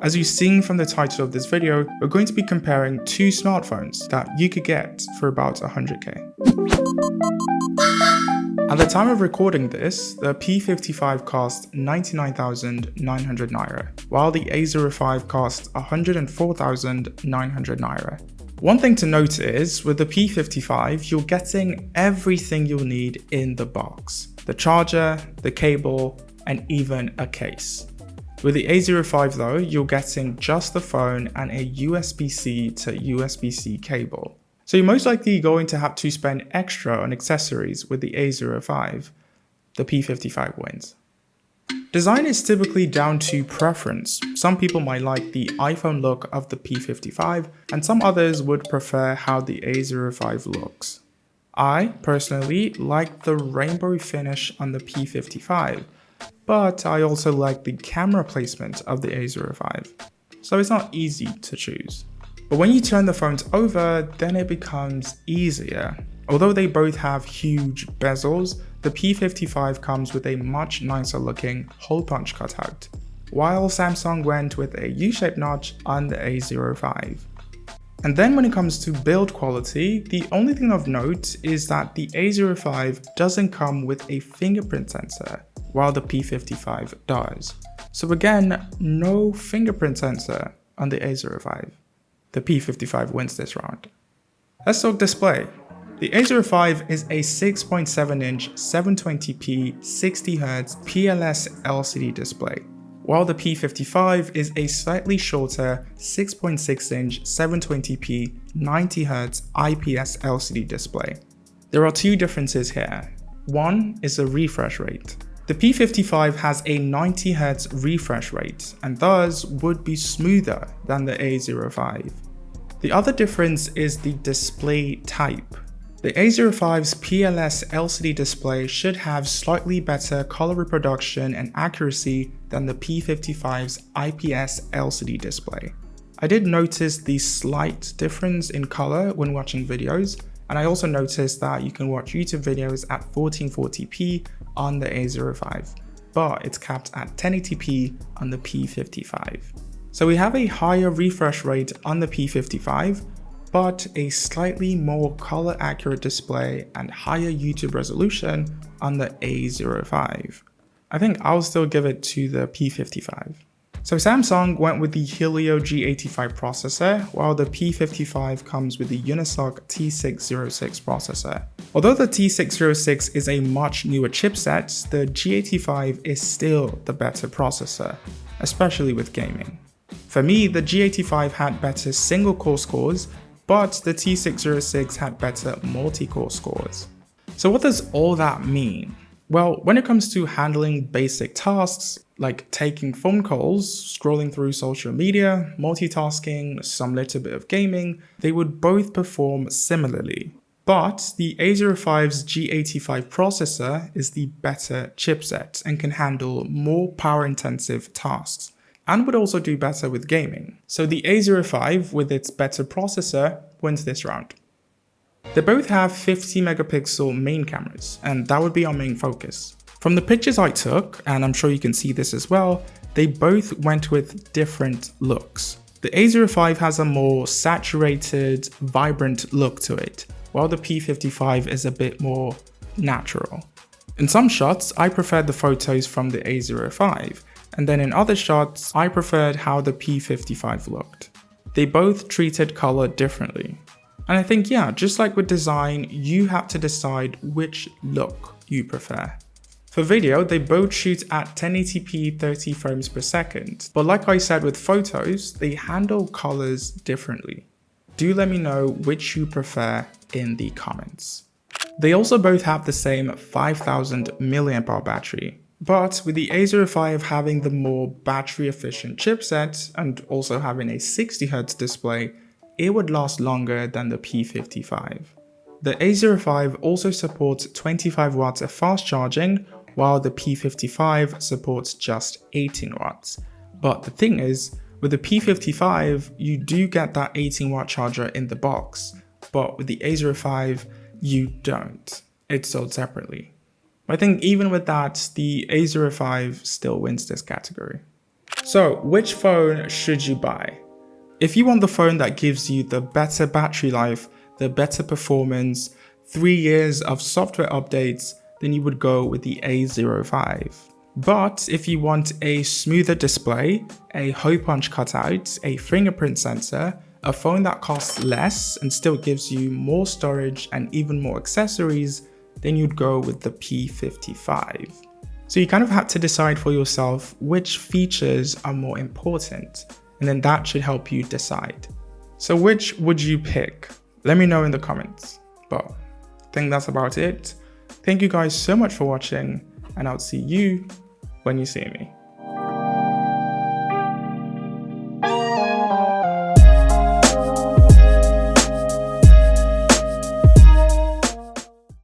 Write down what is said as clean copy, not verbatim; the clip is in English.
As you've seen from the title of this video, we're going to be comparing two smartphones that you could get for about 100k. At the time of recording this, the P55 cost 99,900 Naira, while the A05 cost 104,900 Naira. One thing to note is, with the P55, you're getting everything you'll need in the box. The charger, the cable, and even a case. With the A05 though, you're getting just the phone and a USB-C to USB-C cable. So you're most likely going to have to spend extra on accessories with the A05. The P55 wins. Design is typically down to preference. Some people might like the iPhone look of the P55, and some others would prefer how the A05 looks. I personally like the rainbow finish on the P55, but I also like the camera placement of the A05, so it's not easy to choose. But when you turn the phones over, then it becomes easier. Although they both have huge bezels, the P55 comes with a much nicer looking hole punch cutout, while Samsung went with a U-shaped notch on the A05. And then when it comes to build quality, the only thing of note is that the A05 doesn't come with a fingerprint sensor, while the P55 does. So again, no fingerprint sensor on the A05. The P55 wins this round. Let's talk display. The A05 is a 6.7-inch 720p 60Hz PLS LCD display, while the P55 is a slightly shorter 6.6-inch 720p 90Hz IPS LCD display. There are two differences here. One is the refresh rate. The P55 has a 90Hz refresh rate and thus would be smoother than the A05. The other difference is the display type. The A05's PLS LCD display should have slightly better color reproduction and accuracy than the P55's IPS LCD display. I did notice the slight difference in color when watching videos, and I also noticed that you can watch YouTube videos at 1440p on the A05, but it's capped at 1080p on the P55. So we have a higher refresh rate on the P55, but a slightly more color accurate display and higher YouTube resolution on the A05. I think I'll still give it to the P55. So Samsung went with the Helio G85 processor, while the P55 comes with the Unisoc T606 processor. Although the T606 is a much newer chipset, the G85 is still the better processor, especially with gaming. For me, the G85 had better single core scores, but the T606 had better multi-core scores. So what does all that mean? Well, when it comes to handling basic tasks, like taking phone calls, scrolling through social media, multitasking, some little bit of gaming, they would both perform similarly. But the A05's G85 processor is the better chipset and can handle more power-intensive tasks, and would also do better with gaming. So the A05 with its better processor wins this round. They both have 50 megapixel main cameras, and that would be our main focus. From the pictures I took, and I'm sure you can see this as well, they both went with different looks. The A05 has a more saturated, vibrant look to it, while the P55 is a bit more natural. In some shots, I preferred the photos from the A05, and then in other shots, I preferred how the P55 looked. They both treated color differently. And I think, yeah, just like with design, you have to decide which look you prefer. For video, they both shoot at 1080p 30 frames per second, but like I said with photos, they handle colors differently. Do let me know which you prefer in the comments. They also both have the same 5000 mAh battery, but with the A05 having the more battery efficient chipset and also having a 60Hz display, it would last longer than the P55. The A05 also supports 25 watts of fast charging, while the P55 supports just 18 watts. But the thing is, with the P55, you do get that 18 watt charger in the box, but with the A05, you don't. It's sold separately. I think even with that, the A05 still wins this category. So which phone should you buy? If you want the phone that gives you the better battery life, the better performance, 3 years of software updates, then you would go with the A05. But if you want a smoother display, a hole punch cutout, a fingerprint sensor, a phone that costs less and still gives you more storage and even more accessories, then you'd go with the P55. So you kind of have to decide for yourself which features are more important, and then that should help you decide. So which would you pick? Let me know in the comments. But I think that's about it. Thank you guys so much for watching, and I'll see you when you see me.